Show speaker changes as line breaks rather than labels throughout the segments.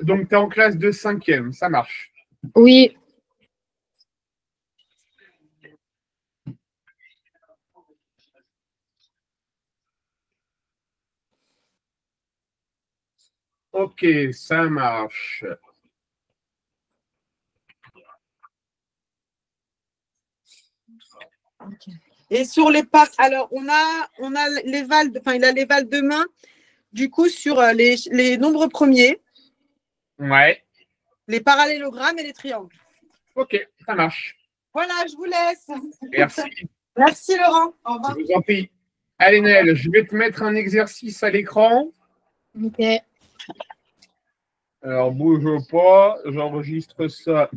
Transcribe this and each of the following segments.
Donc, tu es en classe de 5e, ça marche.
Oui.
Ok, ça marche.
Et sur les parcs, alors on a les vals, enfin il a les vals de main, du coup sur les nombres premiers,
Ouais.
les parallélogrammes et les triangles.
Ok, ça marche.
Voilà, je vous laisse.
Merci.
Merci Laurent. Au revoir.
Je vous en prie. Allez, Nel, je vais te mettre un exercice à l'écran.
Ok.
Alors, bouge pas, j'enregistre ça.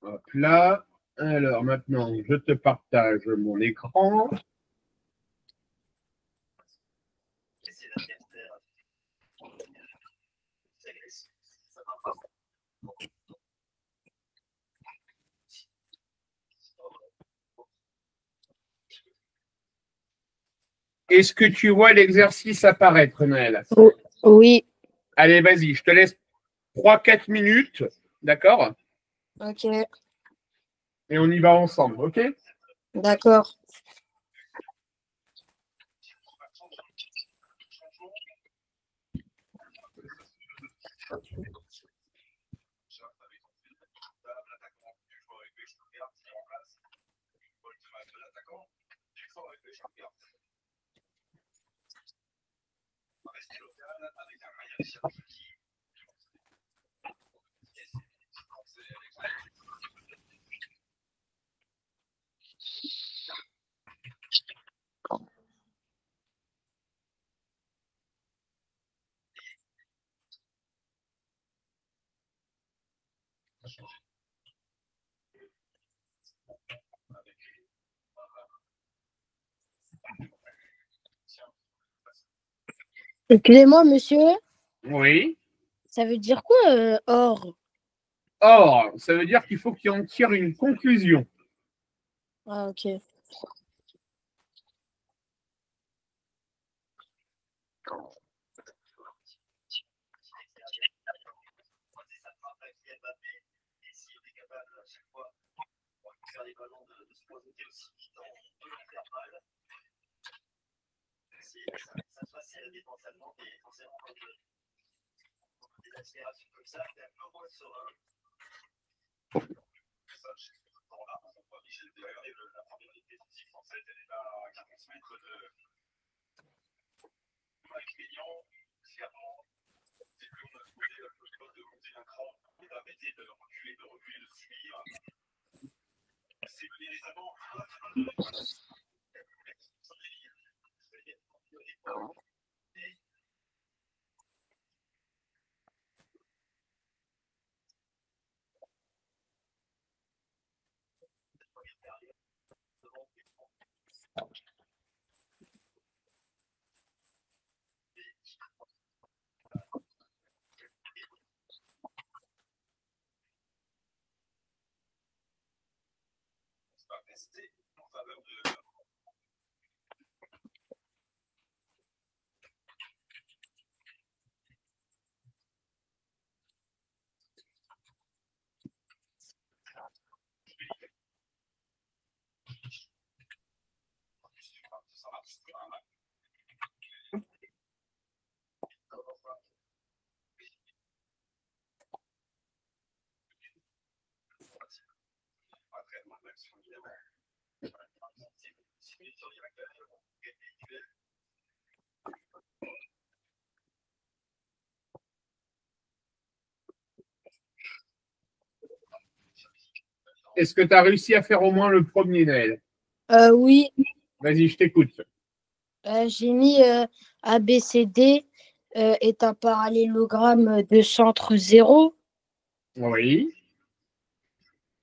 Hop là. Alors, maintenant, je te partage mon écran. Est-ce que tu vois l'exercice apparaître, Naël?
Oui.
Allez, vas-y, je te laisse 3-4 minutes, d'accord?
Ok.
Et on y va ensemble, ok?
D'accord. Excusez-moi, monsieur,
Oui.
ça veut dire quoi, or?
Or, ça veut dire qu'il faut que tu en tires une conclusion.
Ah, ok.
Est-ce que tu as réussi à faire au moins le premier, Naël?
Oui.
Vas-y, je t'écoute.
J'ai mis ABCD est un parallélogramme de centre 0.
Oui.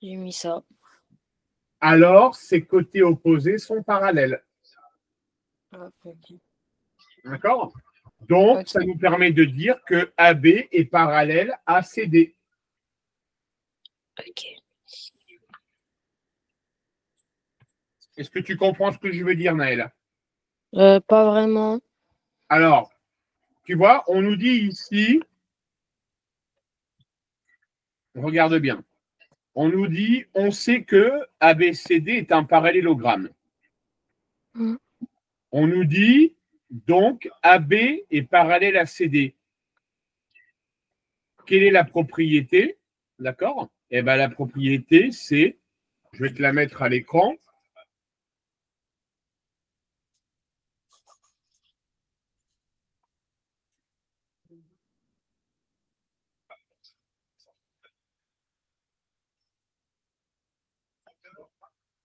J'ai mis ça.
Alors, ses côtés opposés sont parallèles.
Ok.
D'accord? Donc,
Ok.
ça nous permet de dire que AB est parallèle à CD.
Ok.
Est-ce que tu comprends ce que je veux dire, Naël?
Pas vraiment.
Alors, tu vois, on nous dit ici, regarde bien, on nous dit, on sait que ABCD est un parallélogramme.
Mm.
On nous dit, donc, AB est parallèle à CD. Quelle est la propriété? D'accord? Eh bien, la propriété, c'est, je vais te la mettre à l'écran.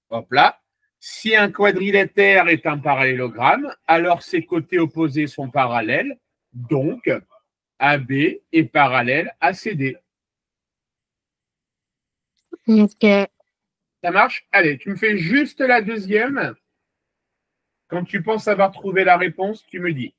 Hop là. Si un quadrilatère est un parallélogramme, alors ses côtés opposés sont parallèles. Donc, AB est parallèle à CD.
Ok.
Ça marche? Allez, tu me fais juste la deuxième. Quand tu penses avoir trouvé la réponse, tu me dis.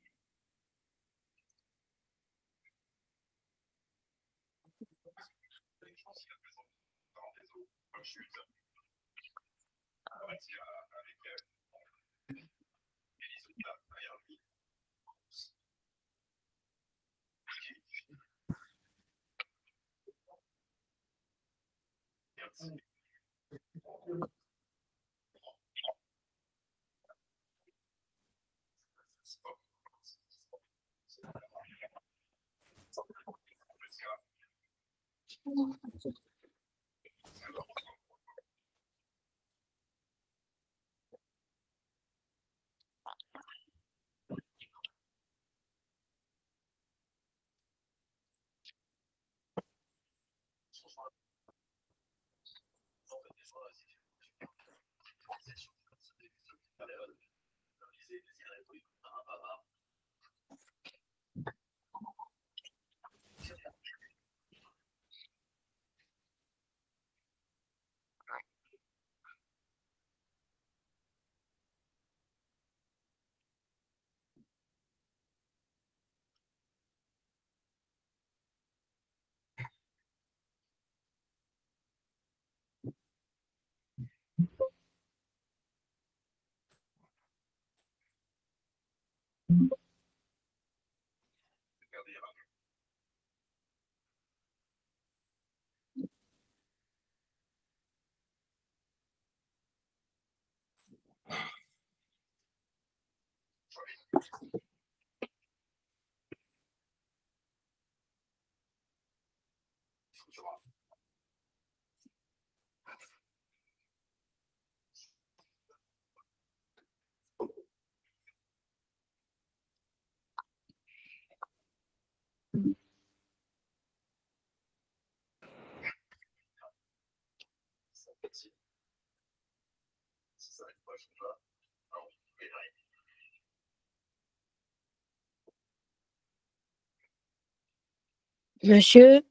Monsieur,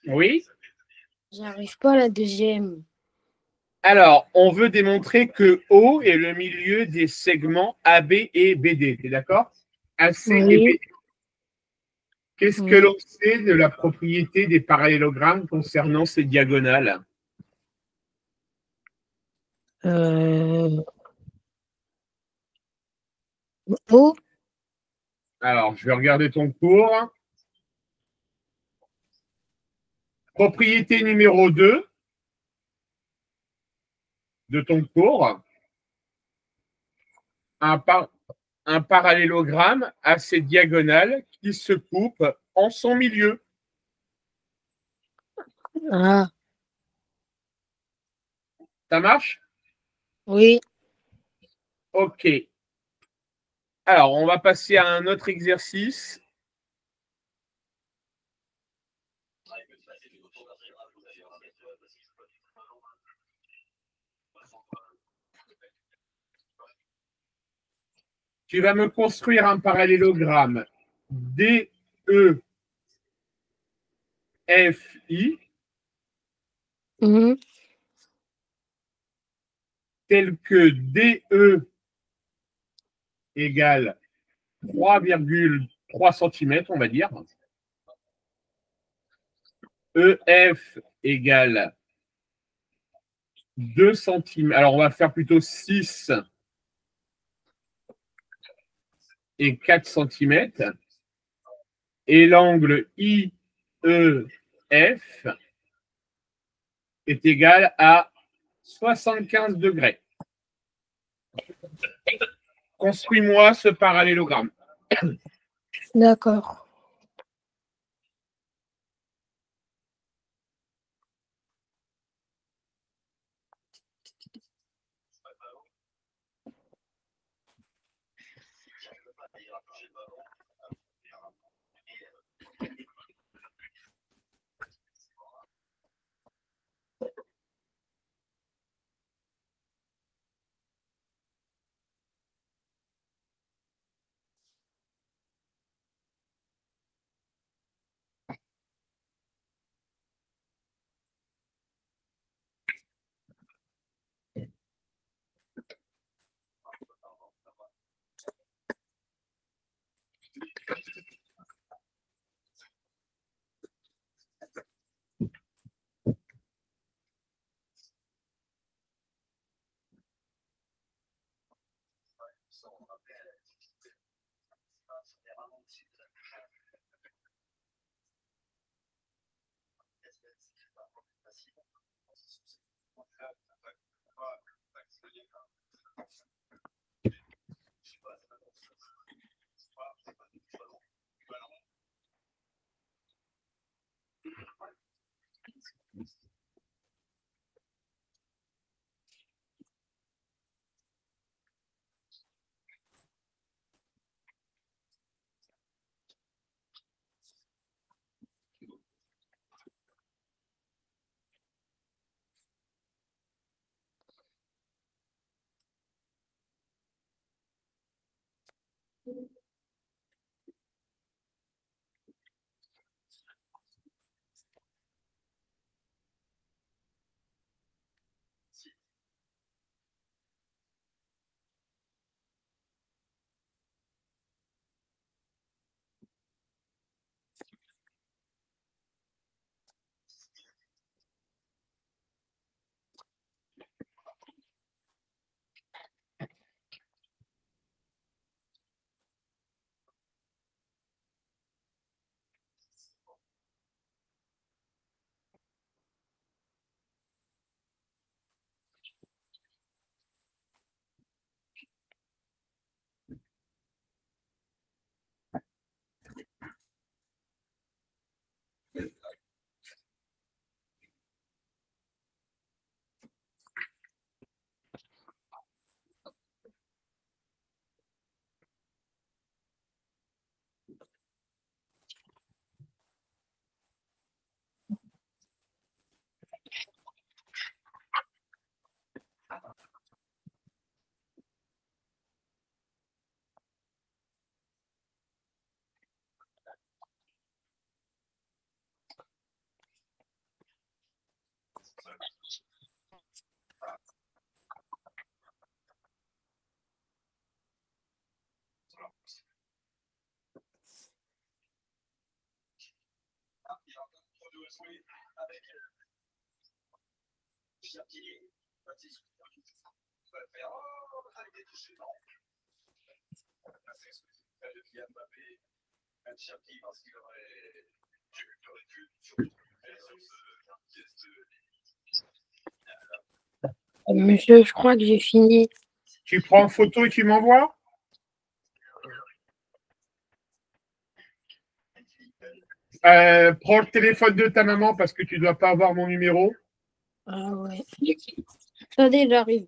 Oui?
j'arrive pas à la deuxième.
Alors, on veut démontrer que O est le milieu des segments AB et BD. Tu es d'accord? AC et
Oui.
BD. Qu'est-ce que
Oui.
l'on sait de la propriété des parallélogrammes concernant ces diagonales?
Euh... O.
Alors, je vais regarder ton cours. Propriété numéro 2 de ton cours. Un parallélogramme a ses diagonales qui se coupent en son milieu.
Ah.
Ça marche?
Oui.
OK. Alors, on va passer à un autre exercice. Tu vas me construire un parallélogramme DEFI
Mhm.
tel que DE égale 3,3 cm, on va dire. EF égale 2 cm. Alors, on va faire plutôt 6 et 4 cm. Et l'angle IEF est égal à 75 degrés. Construis-moi ce parallélogramme.
D'accord. Monsieur, je crois que j'ai fini.
Tu prends photo et tu m'envoies? Prends le téléphone de ta maman parce que tu ne dois pas avoir mon numéro.
Ah ouais. Attendez, j'arrive.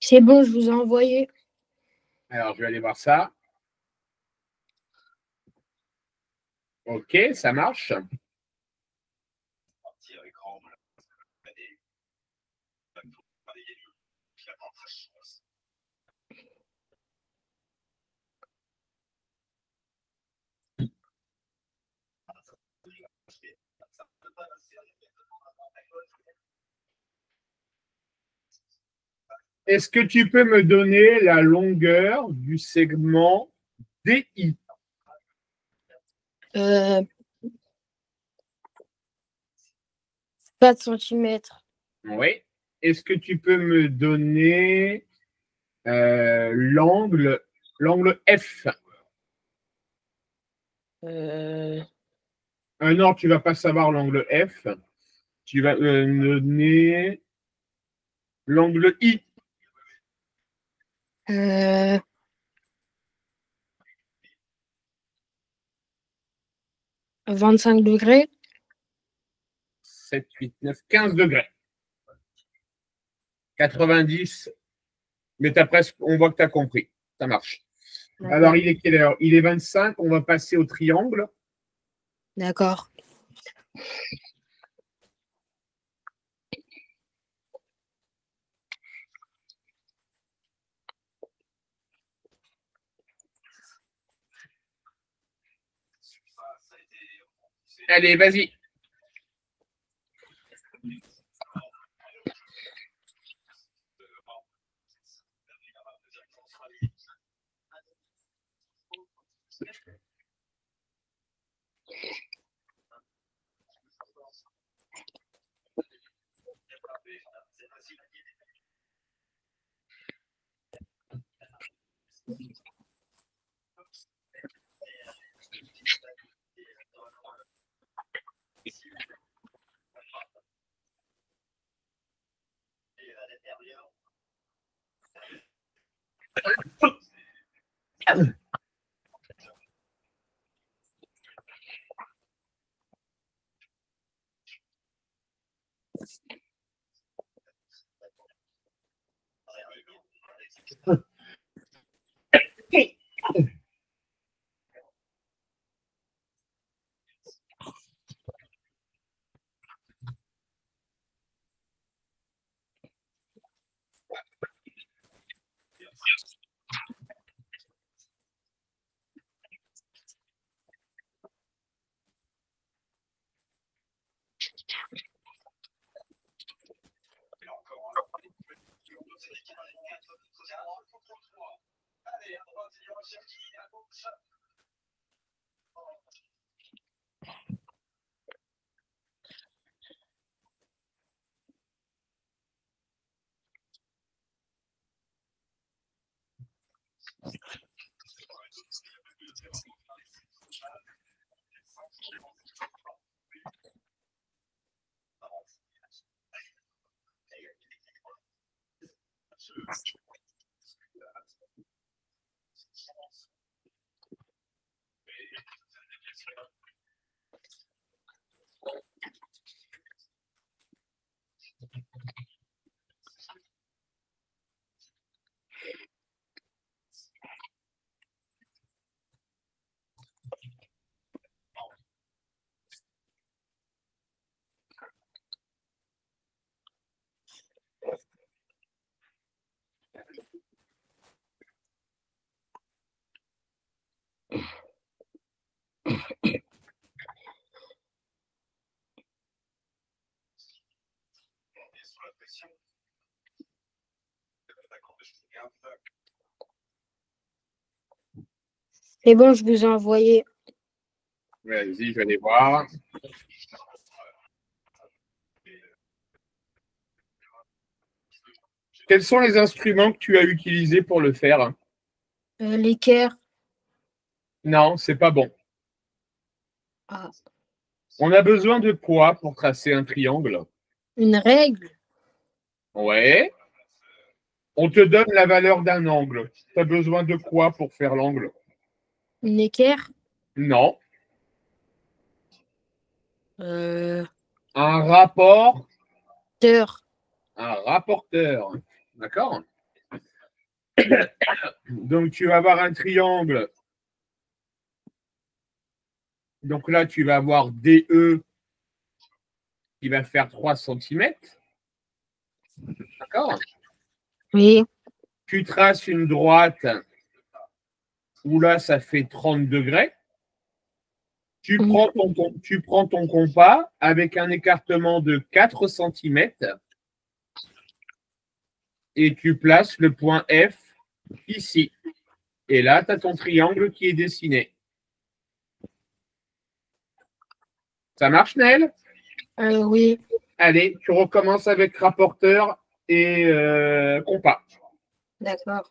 C'est bon, je vous ai envoyé.
Alors, je vais aller voir ça. Ok, ça marche. Est-ce que tu peux me donner la longueur du segment DI?
4 centimètres.
Oui. Est-ce que tu peux me donner l'angle F? Non, tu ne vas pas savoir l'angle F. Tu vas me donner l'angle I.
25 degrés.
7, 8, 9, 15 degrés. 90, mais on voit que tu as compris. Ça marche. Alors, il est quelle heure? Il est 25, on va passer au triangle.
D'accord.
Allez, vas-y.
C'est bon, je vous ai envoyé.
Vas-y, je vais aller voir. Quels sont les instruments que tu as utilisés pour le faire?
L'équerre.
Non, c'est pas bon.
Ah,
On a besoin de quoi pour tracer un triangle?
une règle.
Ouais. On te donne la valeur d'un angle. Tu as besoin de quoi pour faire l'angle?
Une équerre.
Non.
Euh,
Un rapport,
Teur.
un rapporteur. D'accord? Donc, tu vas avoir un triangle. Donc là, tu vas avoir DE qui va faire 3 cm. D'accord?
Oui.
Tu traces une droite où là, ça fait 30 degrés. Tu prends ton compas avec un écartement de 4 cm et tu places le point F ici. Et là, tu as ton triangle qui est dessiné. Ça marche, Nel?
Oui.
Allez, tu recommences avec rapporteur et compas.
D'accord.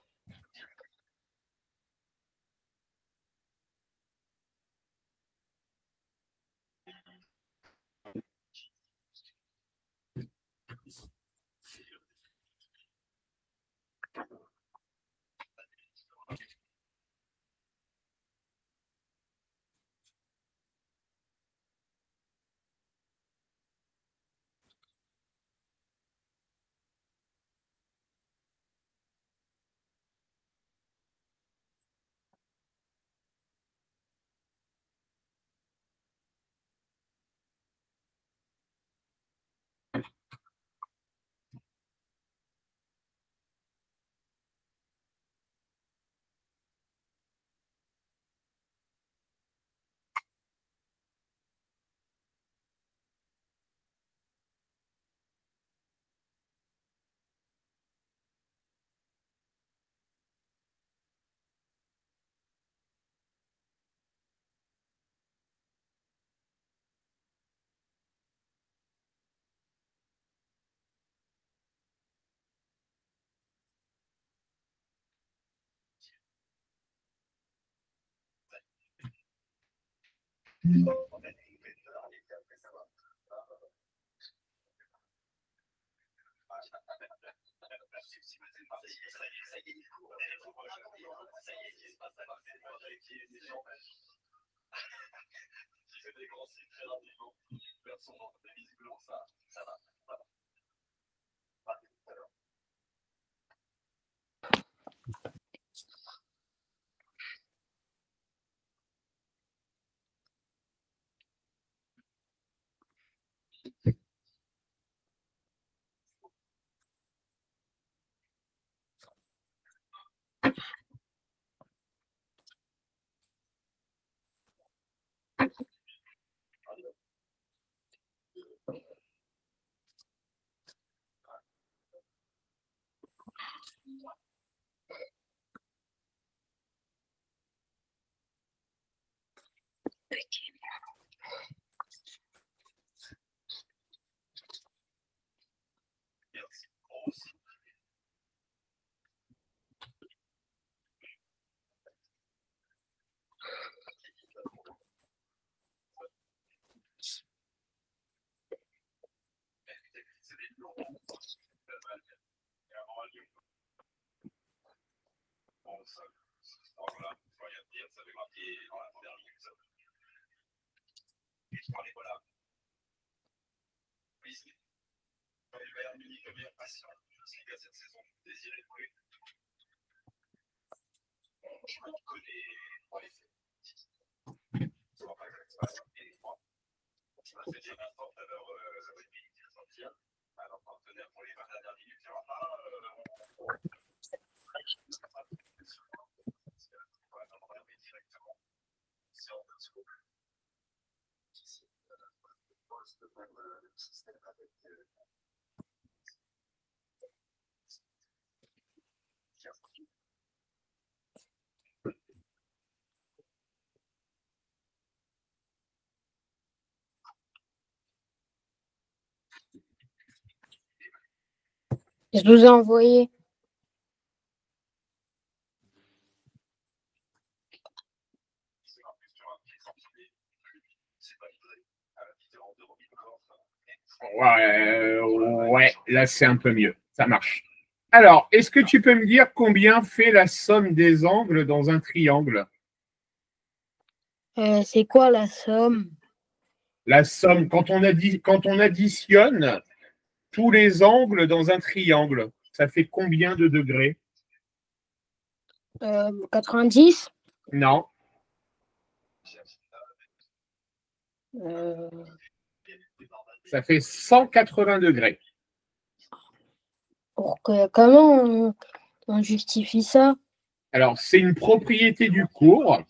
Je vous ai envoyé.
Ouais, là c'est un peu mieux. Ça marche. Alors, est-ce que tu peux me dire combien fait la somme des angles dans un triangle?
C'est quoi la somme?
La somme, quand on additionne tous les angles dans un triangle, ça fait combien de degrés?
90?
Non,
Euh,
ça fait 180 degrés.
Comment on justifie ça?
Alors, c'est une propriété du cours.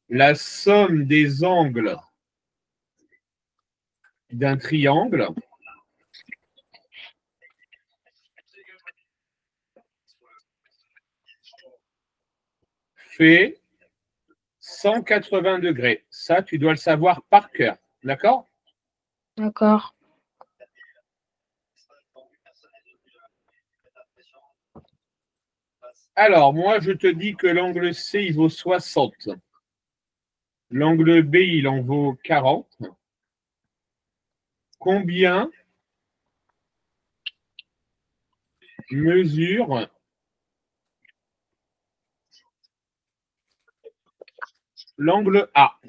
La somme des angles d'un triangle fait 180 degrés. Ça, tu dois le savoir par cœur. D'accord?
D'accord.
Alors, moi, je te dis que l'angle C, il vaut 60. L'angle B, il en vaut 40. Combien mesure l'angle A?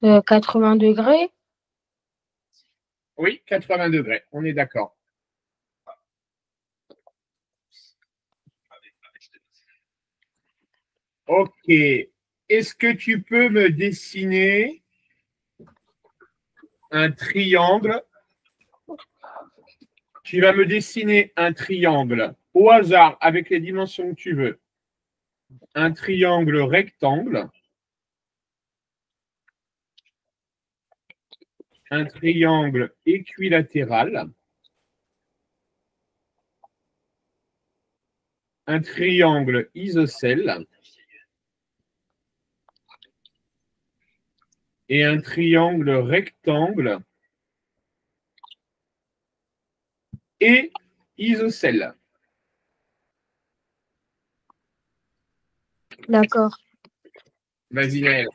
80 degrés?
Oui, 80 degrés. On est d'accord. Ok. Est-ce que tu peux me dessiner un triangle? Tu vas me dessiner un triangle au hasard avec les dimensions que tu veux. Un triangle rectangle, un triangle équilatéral, un triangle isocèle et un triangle rectangle et isocèle.
D'accord.
Vas-y, Naël.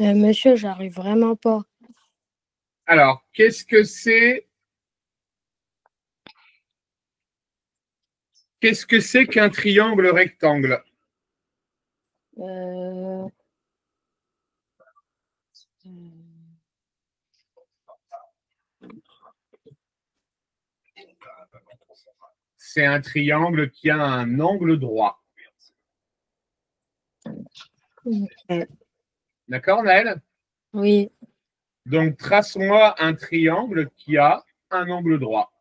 Monsieur, j'arrive vraiment pas.
Alors, qu'est-ce que c'est qu'un triangle rectangle?
Euh,
C'est un triangle qui a un angle droit. D'accord, Naël?
Oui.
Donc, trace-moi un triangle qui a un angle droit.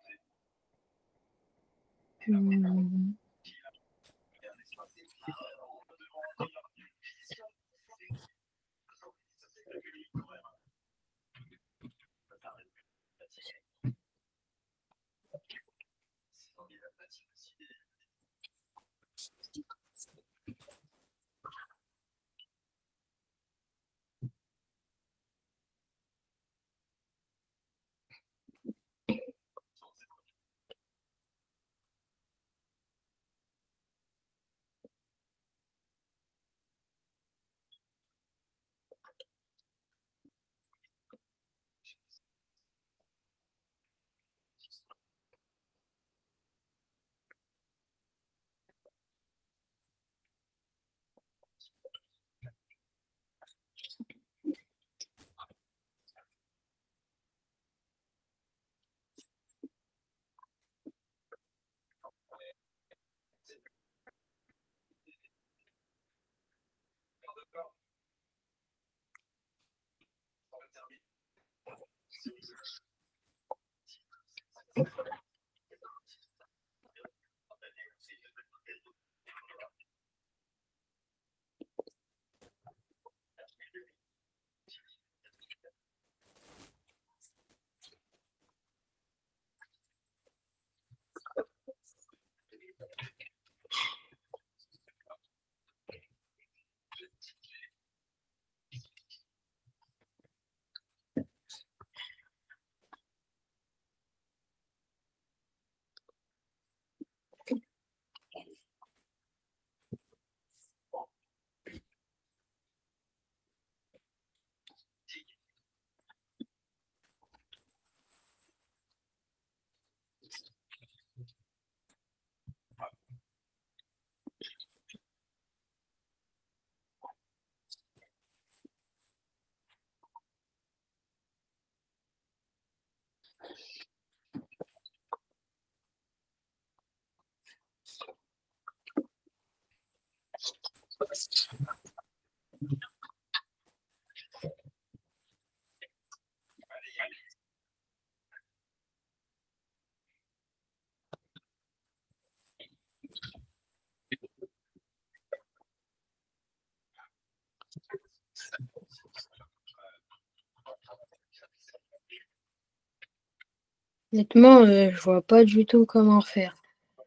Honnêtement, je vois pas du tout comment faire.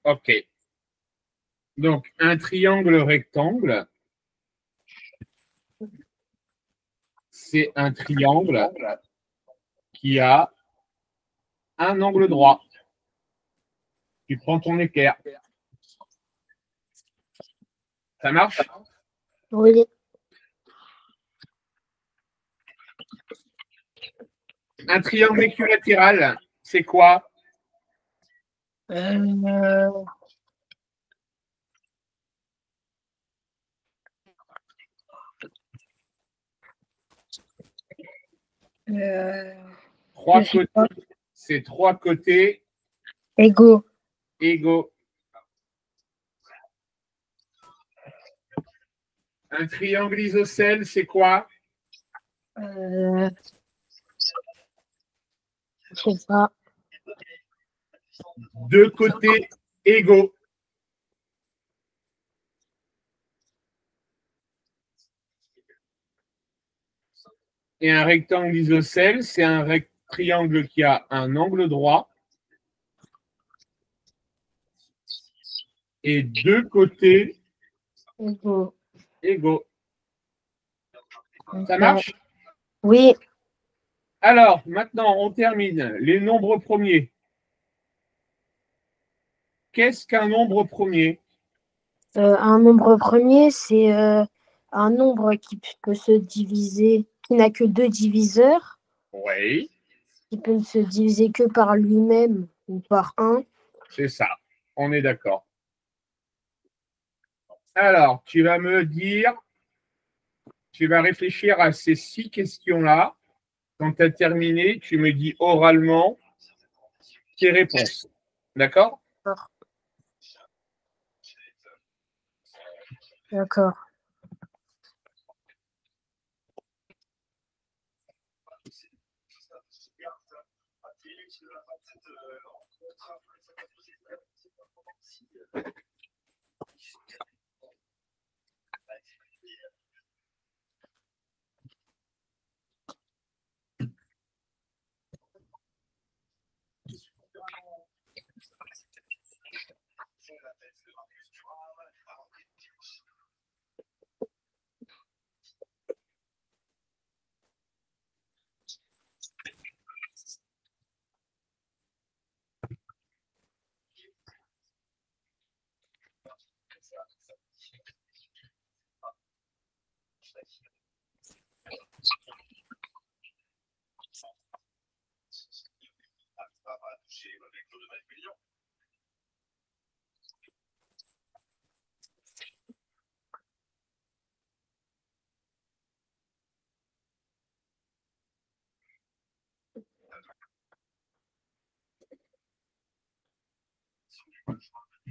OK. Donc, un triangle rectangle, c'est un triangle qui a un angle droit. Tu prends ton équerre. Ça marche?
Oui.
Un triangle équilatéral, c'est quoi?
Euh, euh,
Trois
je sais pas.
côtés. C'est trois côtés
Égaux.
égaux. Un triangle isocèle, c'est quoi?
Euh, Je sais pas.
Deux côtés égaux. Et un rectangle isocèle, c'est un triangle qui a un angle droit et deux côtés
Égaux.
égaux. Ça
Ok.
marche?
Oui,
Alors, maintenant, on termine. Les nombres premiers. Qu'est-ce qu'un nombre premier?
un nombre premier, c'est un nombre qui peut se diviser, qui n'a que deux diviseurs,
Oui,
qui peut ne se diviser que par lui-même ou par un.
c'est ça. On est d'accord. Alors, tu vas me dire, tu vas réfléchir à ces 6 questions-là. Quand tu as terminé, tu me dis oralement tes réponses. D'accord?
D'accord.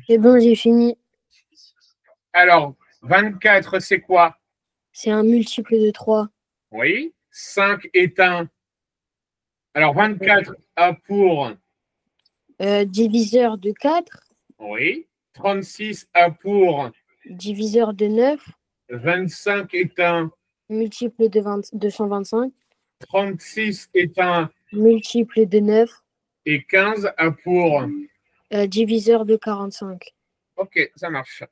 C'est bon, j'ai fini.
Alors, 24, c'est quoi?
C'est un multiple de 3.
Oui. 5 est un. Alors, 24 a pour.
Diviseur de 4,
Oui. 36 a pour.
diviseur de 9,
25 est un.
multiple de 225,
36 est un.
multiple de 9,
Et 15 a pour.
diviseur de 45.
Ok, ça marche.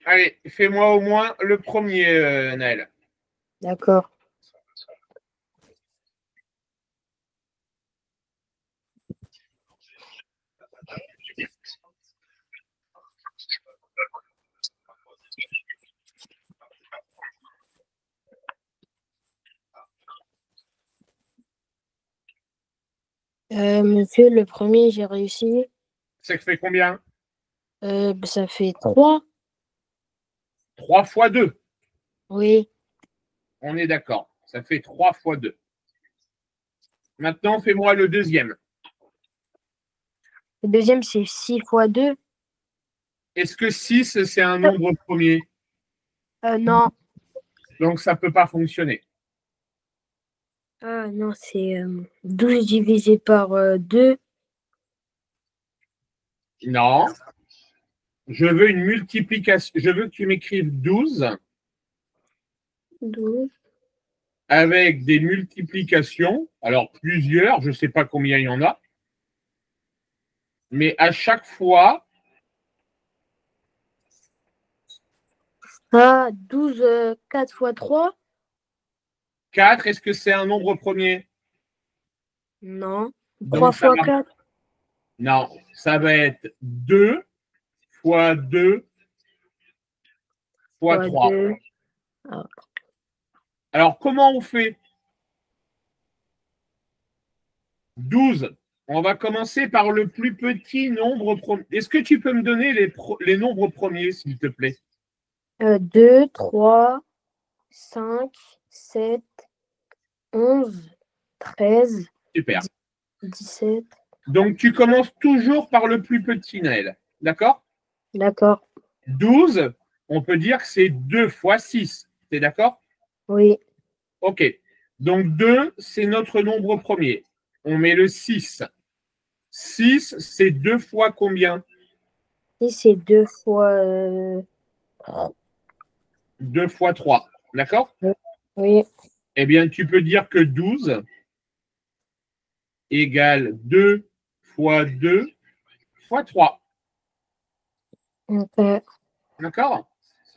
Allez, fais-moi au moins le premier, Naël.
D'accord. Monsieur, le premier, j'ai réussi.
Ça fait combien?
Ça fait 3.
3 fois 2.
Oui.
On est d'accord. Ça fait 3 fois 2. Maintenant, fais-moi le deuxième.
Le deuxième, c'est 6 fois 2.
Est-ce que 6, c'est un nombre premier?
Non.
Donc, ça ne peut pas fonctionner.
Ah non, c'est 12 divisé par 2.
Non. Je veux une multiplication. Je veux que tu m'écrives 12
12.
avec des multiplications. Alors, plusieurs, je ne sais pas combien il y en a. Mais à chaque fois,
Ah, 12, 4 fois 3.
4, est-ce que c'est un nombre premier?
Non. 3
Donc, ça
fois
marche.
4.
Non, ça va être 2 fois 2 fois
Fois
3.
2. Ah.
Alors, comment on fait? 12. On va commencer par le plus petit nombre premier. Est-ce que tu peux me donner les nombres premiers, s'il te plaît?
2, 3, 5, 7, 11, 13,
Super.
17.
Donc, tu commences toujours par le plus petit, Naël. D'accord?
D'accord.
12, on peut dire que c'est 2 fois 6. T'es d'accord?
Oui.
OK. Donc, 2, c'est notre nombre premier. On met le 6. 6, c'est 2 fois combien?
Et c'est 2 fois.
2 fois 3. D'accord?
Oui.
Eh bien, tu peux dire que 12 égale 2 fois 2 fois 3.
Ok.
D'accord?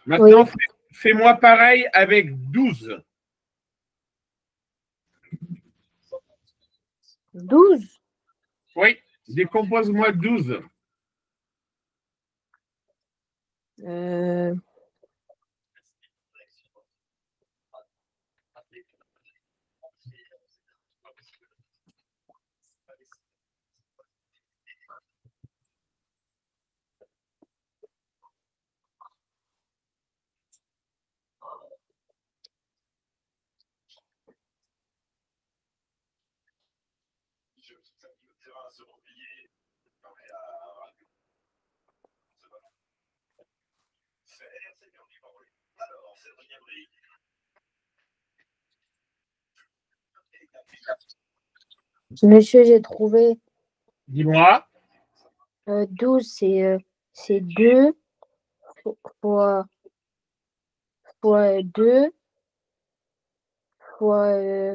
Oui.
Maintenant, fais-moi pareil avec 12.
12.
Oui, décompose-moi 12.
Euh, Monsieur, j'ai trouvé.
Dis-moi.
12, c'est 2 fois 2 fois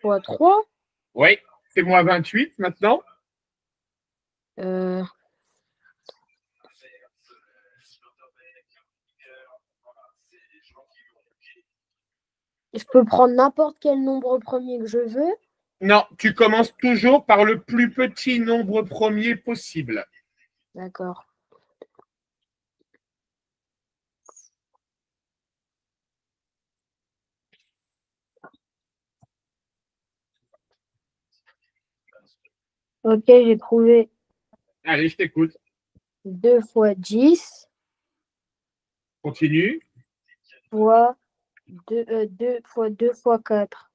fois 3.
Oui, fais-moi 28 maintenant.
Je peux prendre n'importe quel nombre premier que je veux.
Non, tu commences toujours par le plus petit nombre premier possible.
D'accord. Ok, j'ai trouvé.
Allez, je t'écoute.
2 fois 10
Continue.
fois 2 fois 2 fois 4.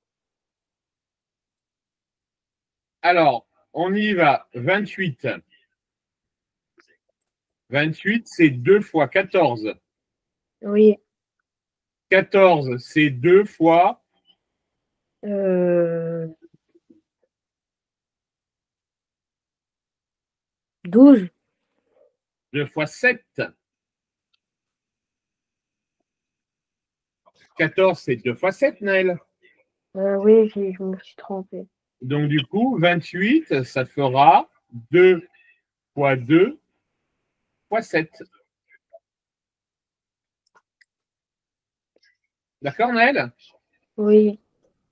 Alors, on y va. 28. 28, c'est 2 fois 14.
Oui.
14, c'est 2 fois
12.
2 fois 7. 14, c'est 2 fois 7, Naël.
Oui, je me suis trompée.
Donc, du coup, 28, ça fera 2 fois 2 fois 7. D'accord, Naël?
Oui,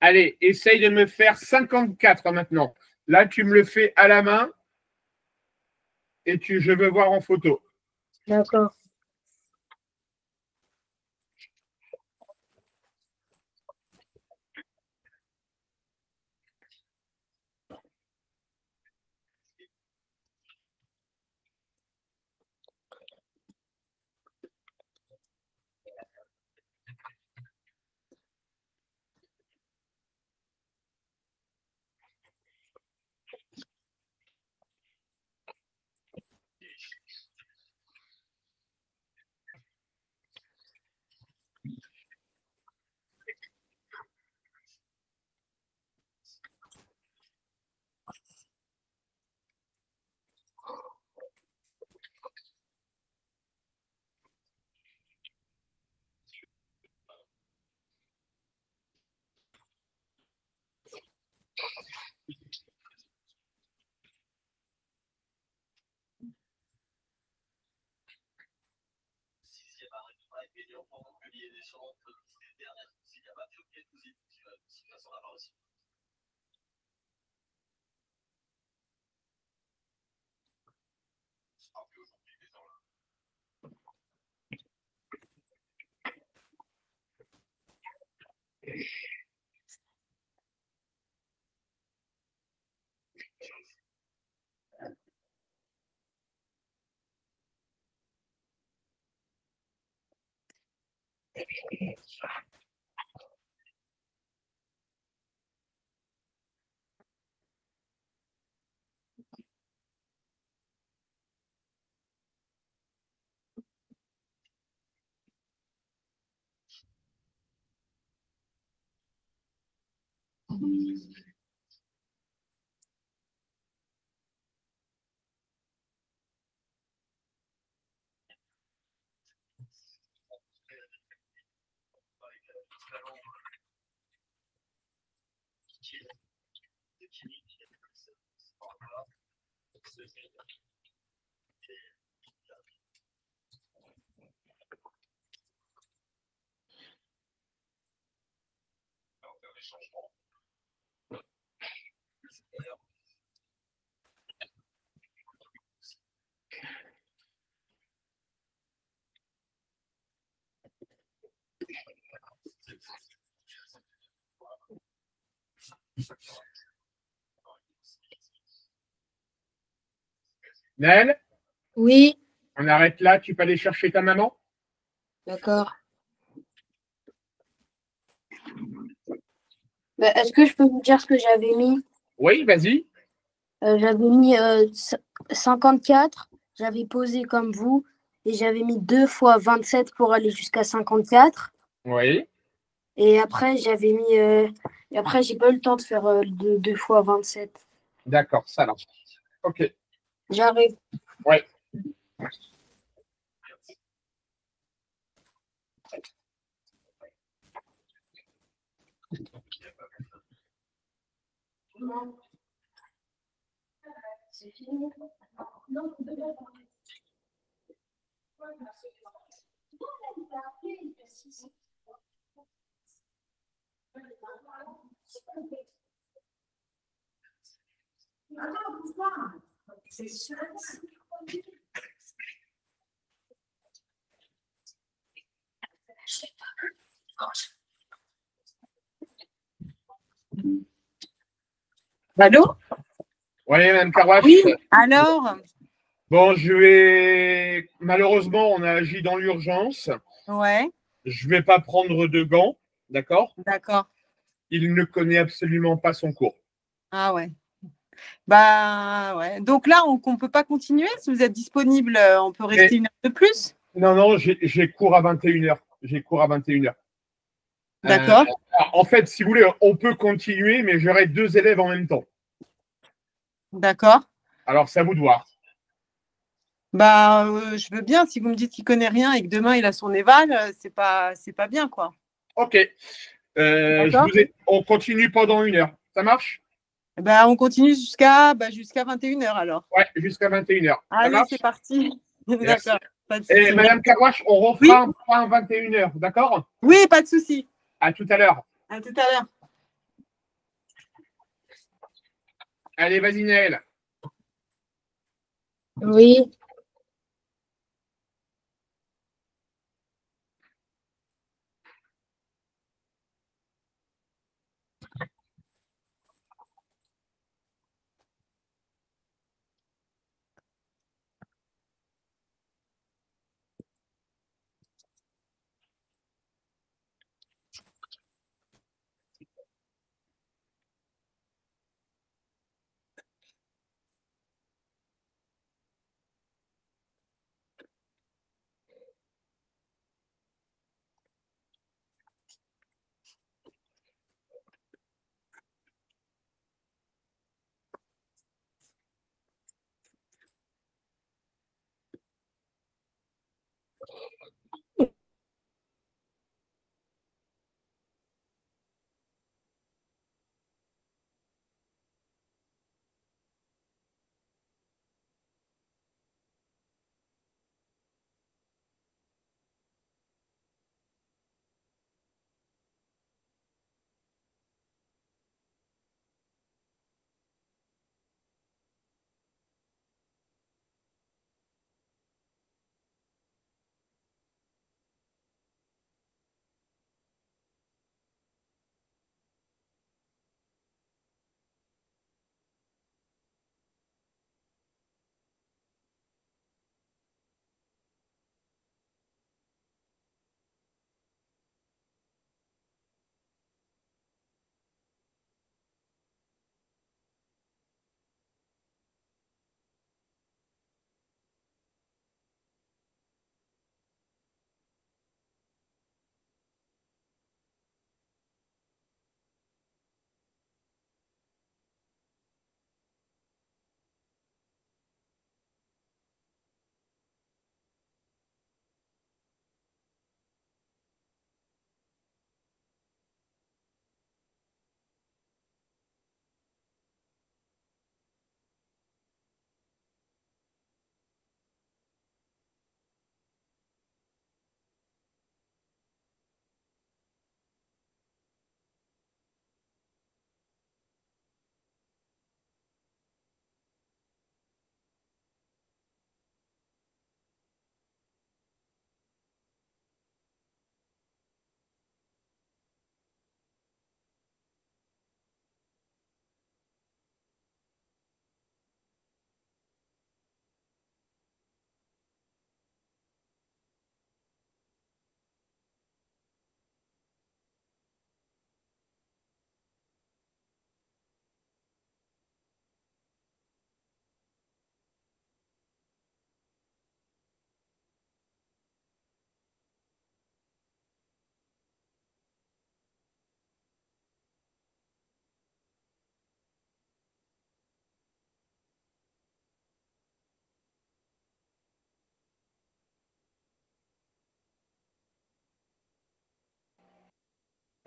Allez, essaye de me faire 54 maintenant. Là, tu me le fais à la main et je veux voir en photo.
d'accord.
Naël,
Oui,
on arrête là, tu peux aller chercher ta maman?
d'accord. Bah, est-ce que je peux vous dire ce que j'avais mis?
Oui, vas-y.
J'avais mis 54, j'avais posé comme vous, et j'avais mis 2 fois 27 pour aller jusqu'à 54.
Oui,
Et après, et après, j'ai pas eu le temps de faire 2 fois 27.
d'accord, ça marche. Ok,
J'arrive.
ouais.
C'est fini. Non,
Allô?
Oui, Madame Carwash.
Oui, alors?
Bon, je vais. Malheureusement, on a agi dans l'urgence.
Ouais,
Je vais pas prendre de gants, d'accord?
d'accord.
Il ne connaît absolument pas son cours.
Ah ouais. Bah ouais. Donc là, on ne peut pas continuer. Si vous êtes disponible, on peut
Mais
rester une heure de plus.
non, non, j'ai cours à 21h. J'ai cours à 21h.
D'accord.
En fait, si vous voulez, on peut continuer, mais j'aurai 2 élèves en même temps.
D'accord.
Alors, c'est à vous de voir.
Bah, je veux bien. Si vous me dites qu'il connaît rien et que demain il a son éval, c'est pas bien, quoi.
Ok.
D'accord.
On continue pendant 1 heure. Ça marche?
Bah, on continue jusqu'à 21h alors.
Ouais, jusqu'à 21h. Ça
Allez, c'est
marche?
parti.
Merci.
D'accord. Pas de
Et
souci.
Madame Carwash, on
Oui,
refera un point à 21h, d'accord?
oui, pas de souci.
À tout à l'heure.
À tout à l'heure.
Allez, vas-y, Naël.
Oui.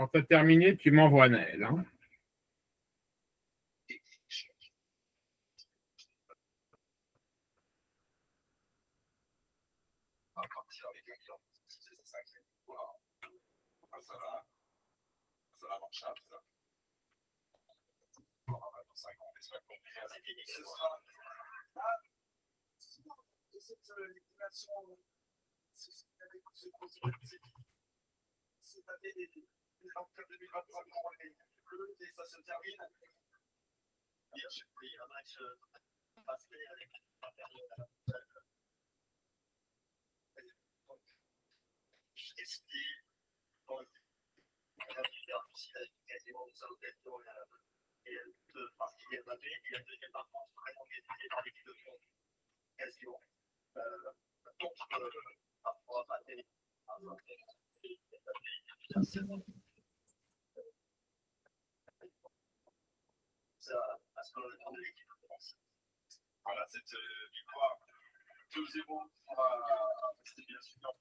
Quand tu as terminé, tu m'envoies Naël. Hein.
Voilà, cette victoire 2-0, c'était bien sûr.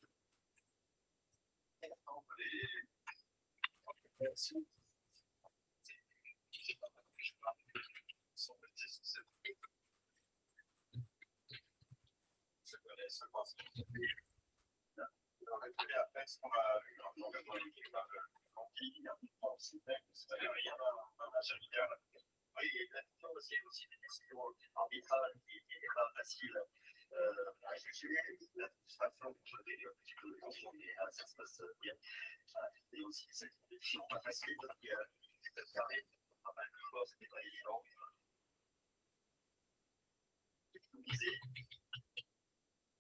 Aussi des décisions arbitrales qui n'étaient pas faciles à juger, la satisfaction un petit peu de tension, mais ça se passe bien. Et aussi cette décision pas facile qui a permis pas mal de choses, c'était pas évident.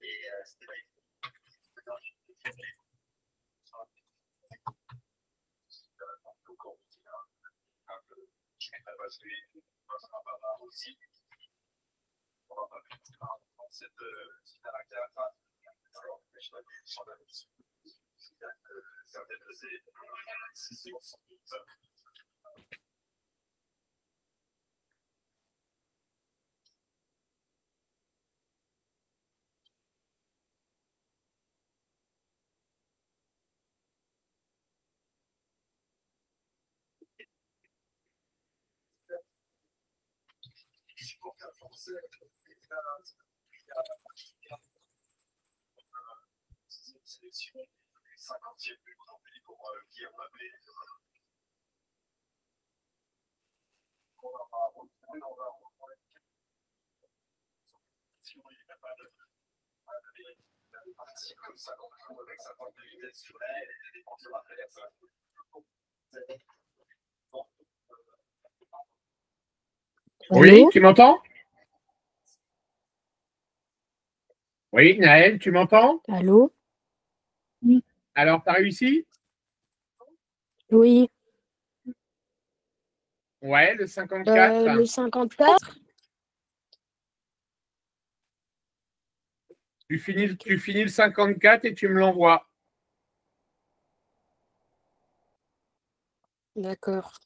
Et c'était pas évident. Parce que aussi, on va pas faire cette caractère. Alors, je sais pas si certaines de ces décisions sont supporters français, sélection 50e but pour Pierre Mbappé. On va retrouver, si on est capable de partir comme ça, avec sa forme de vitesse sur elle et des défenseurs à travers ça.
Oui, tu m'entends? Oui, Naël, tu m'entends?
Allô?
Oui. Alors, tu as réussi?
Oui.
Ouais, le 54.
Le 54.
Tu finis le 54 et tu me l'envoies.
D'accord.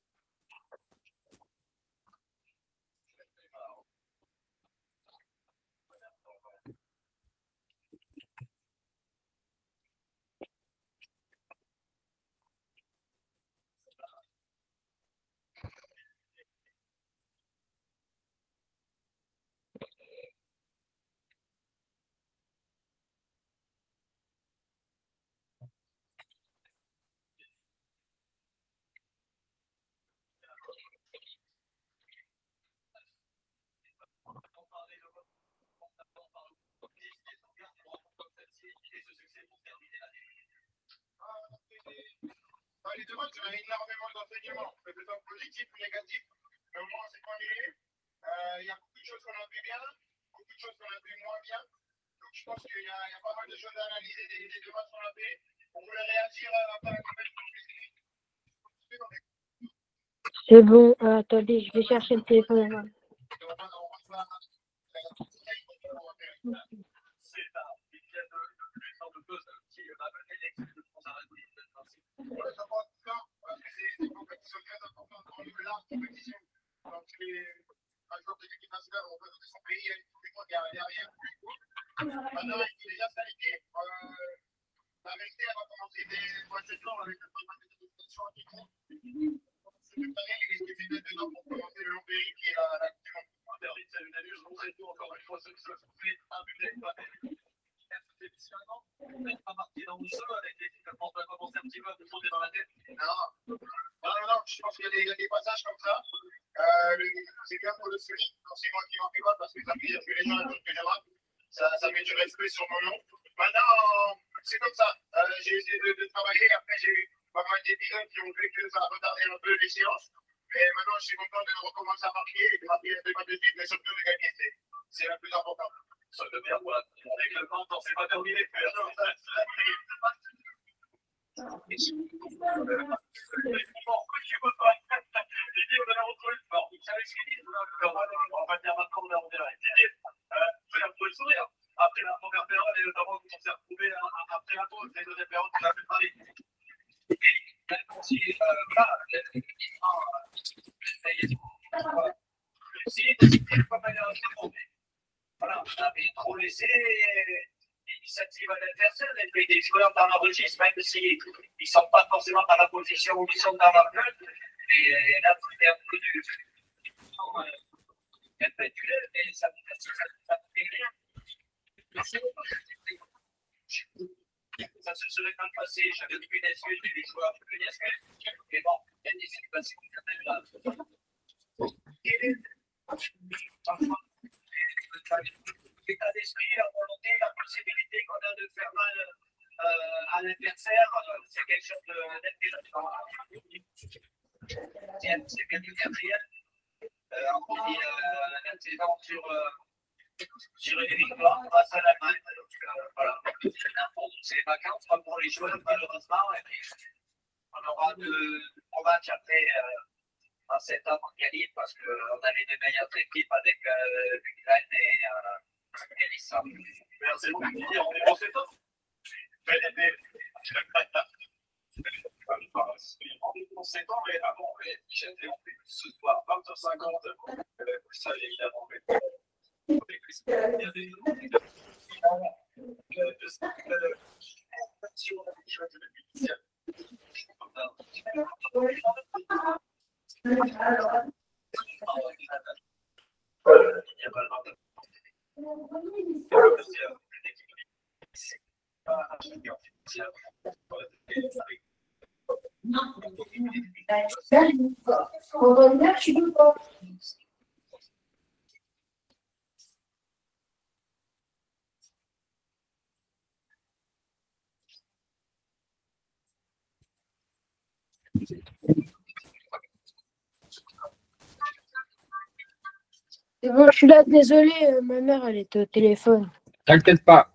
Les deux matchs, on a énormément d'enseignements, que ce soit positif ou négatif. Mais au moins, c'est ennuyé. Il y a beaucoup de choses qu'on a fait bien, beaucoup de choses qu'on a fait moins bien. Donc, je pense qu'il y a pas mal de choses à analyser des deux matchs qu'on a fait. On voulait réagir après la compétition.
C'est bon. Attendez, je vais chercher le téléphone.
Non, je pense qu'il y a des passages comme ça. C'est bien pour le suivi. Quand c'est moi qui m'en fais pas, parce que ça veut dire que les gens que j'aime, ça met du respect sur mon nom. Maintenant, c'est comme ça. J'ai essayé de travailler. Après, j'ai eu pas mal d'épisodes qui ont fait que ça a retardé un peu les séances. Mais maintenant, je suis content de recommencer à marquer et de marquer un peu de suite, mais surtout de gagner. C'est le plus important. Ça veut dire quoi? Avec le temps, c'est pas terminé. Après la première période, et notamment quand on s'est retrouvé après la pause, les deuxièmes périodes, on a pu parler. Voilà, on avait trop laissé l'initiative à l'adversaire, et puis des joueurs dans la registre, même s'ils ne sont pas forcément dans la position où ils sont dans la pelote. Et là, c'était un peu du perpétuel, mais ça me fait rien. Ça se serait mal passé, j'avais plus d'excuses, des joueurs plus d'excuses. Mais bon, il y a des situations qui sont même graves. Parfois, l'état d'esprit, la volonté, la possibilité qu'on a de faire mal à l'adversaire, c'est quelque chose d'intelligent. C'est bien du quatrième. On dit l'intelligence sur une victoire grâce à la main. Donc, voilà. C'est les vacances, pas pour les joueurs, malheureusement. Et puis, on aura deux matchs après en septembre en qualif parce qu'on a les deux meilleures équipes avec l'Ukraine et l'Islande. Merci beaucoup. On est en septembre. Belle année. En septembre, et avant, Michel, on fait ce soir, 20h50. Vous savez évidemment.
On va dire, tu peux pas. C'est bon, je suis là, désolée, ma mère, elle était au téléphone.
T'inquiète pas.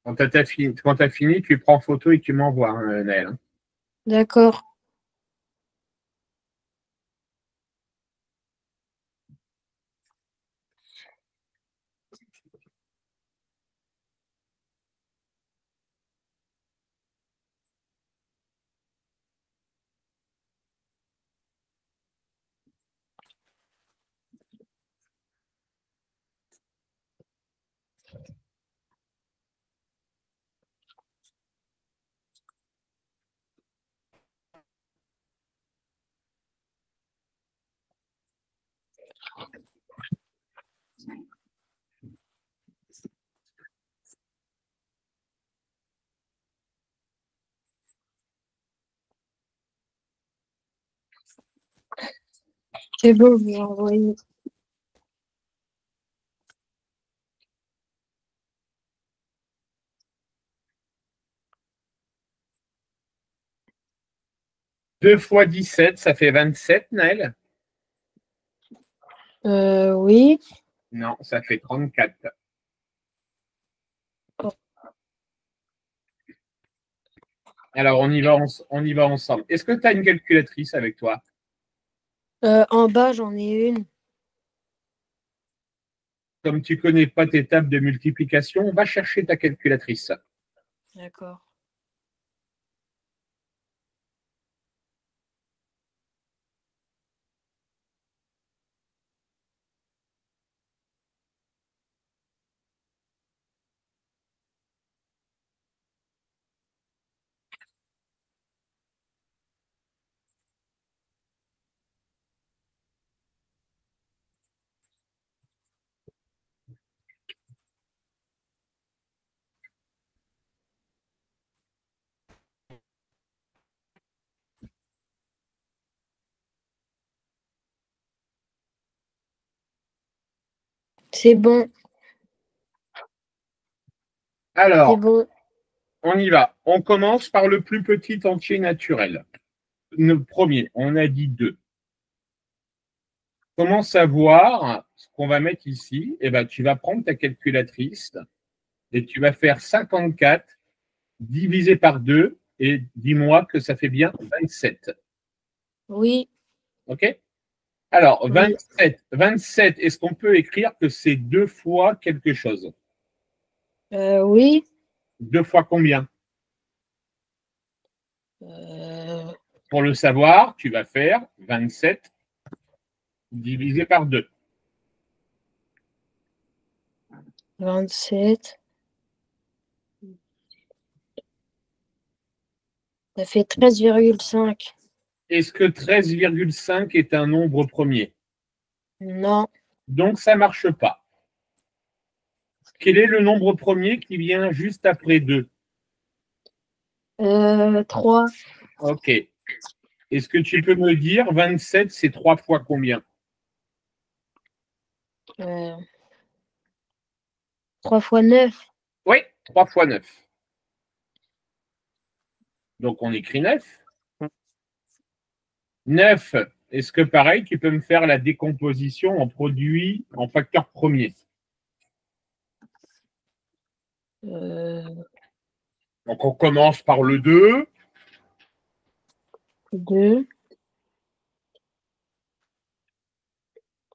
Quand tu as fini, tu prends photo et tu m'envoies, hein, Naël, hein.
D'accord. C'est bon, je vais envoyer.
Deux fois 17, ça fait 27, Naël?
Oui.
Non, ça fait 34.
Oh.
Alors, on y va ensemble. Est-ce que tu as une calculatrice avec toi?
En bas, j'en ai une.
Comme tu ne connais pas tes tables de multiplication, va chercher ta calculatrice.
D'accord. C'est bon. C'est
Alors,
bon.
on y va. On commence par le plus petit entier naturel. Le premier, on a dit 2. Comment savoir ce qu'on va mettre ici? Eh ben, tu vas prendre ta calculatrice et tu vas faire 54 divisé par 2 et dis-moi que ça fait bien 27.
Oui.
OK? Alors,
Oui.
27, est-ce qu'on peut écrire que c'est 2 fois quelque chose?
Oui.
2 fois combien?
Euh,
Pour le savoir, tu vas faire 27 divisé par 2.
27. Ça fait 13,5.
Est-ce que 13,5 est un nombre premier?
Non.
Donc, ça ne marche pas. Quel est le nombre premier qui vient juste après 2?
3.
OK. Est-ce que tu peux me dire 27, c'est 3 fois combien?
3 fois 9.
Oui, 3 fois 9. Donc, on écrit 9. 9, est-ce que pareil, tu peux me faire la décomposition en produit, en facteur premier? Donc, on commence par le 2.
2.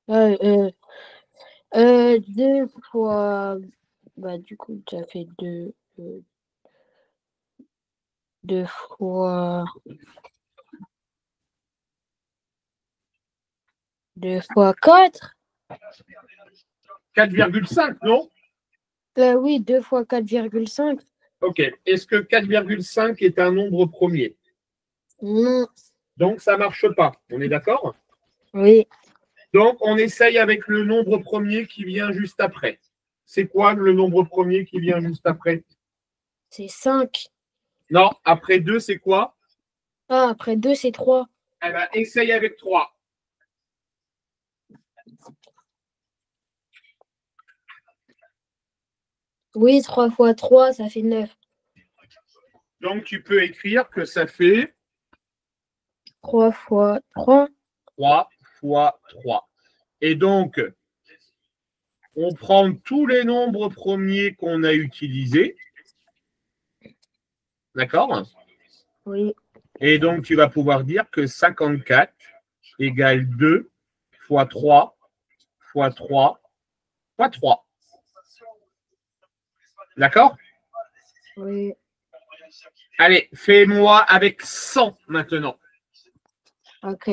2 fois. Bah, du coup, ça fait 2. 2 fois. 2 fois 4.
4,5, non?
Oui, 2 fois 4,5.
OK. Est-ce que 4,5 est un nombre premier?
Non.
Donc, ça ne marche pas. On est d'accord?
Oui.
Donc, on essaye avec le nombre premier qui vient juste après. c'est quoi le nombre premier qui vient juste après?
C'est 5.
Non, après 2, c'est quoi?
Ah, après 2, c'est 3.
Eh ben, essaye avec 3.
Oui, 3 fois 3, ça fait 9.
Donc, tu peux écrire que ça fait
3 fois 3.
3 fois 3. Et donc, on prend tous les nombres premiers qu'on a utilisés. D'accord?
Oui.
Et donc, tu vas pouvoir dire que 54 égale 2 fois 3 fois 3 fois 3. D'accord?
Oui.
Allez, fais-moi avec 100 maintenant.
Ok.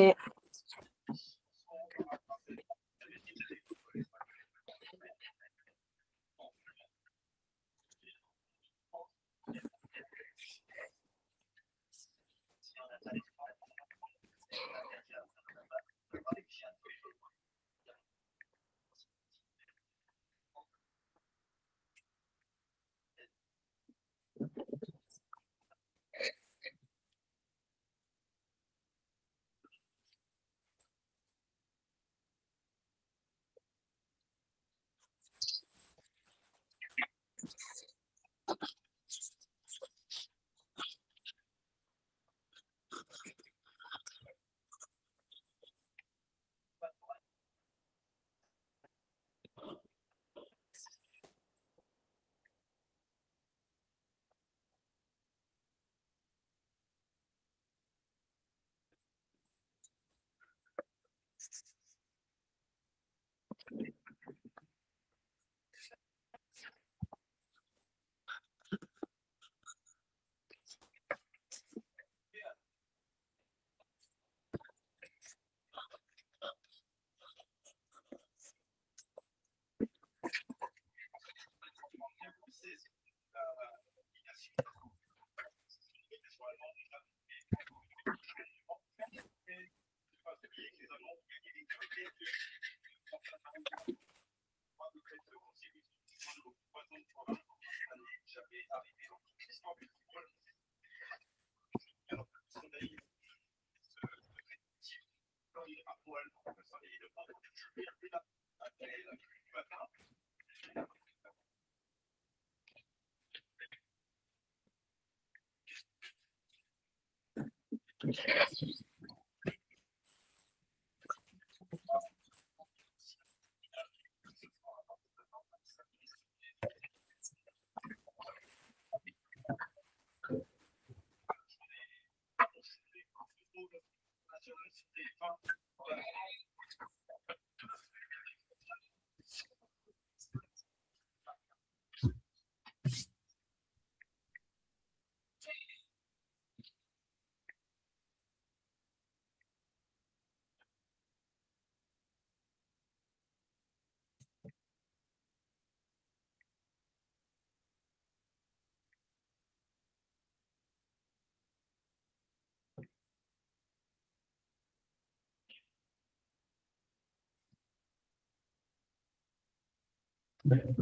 Elle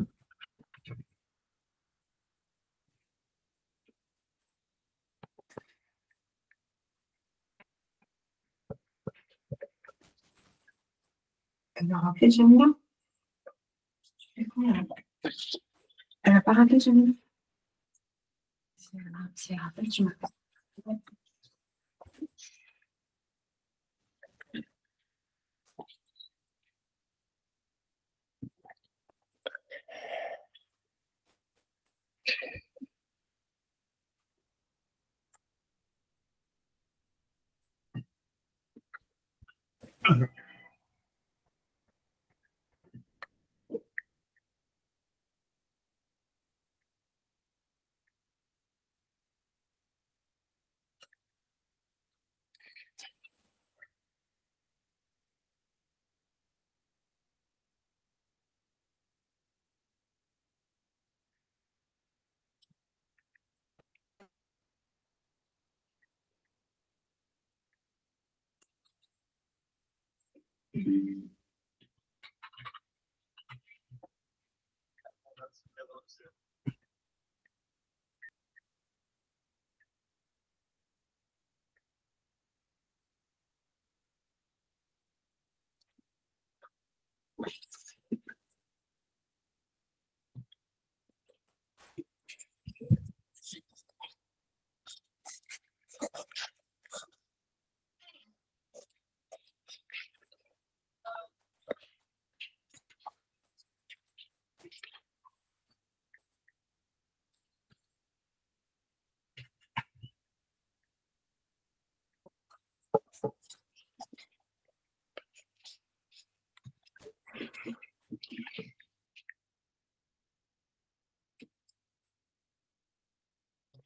a rappelé Jamila? Elle n'a pas rappelé Jamila? Si elle rappelle, tu m'appelles.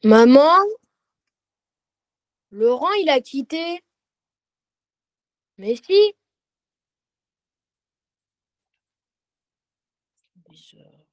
Maman, Laurent, il a quitté. Mais si. Bizarre.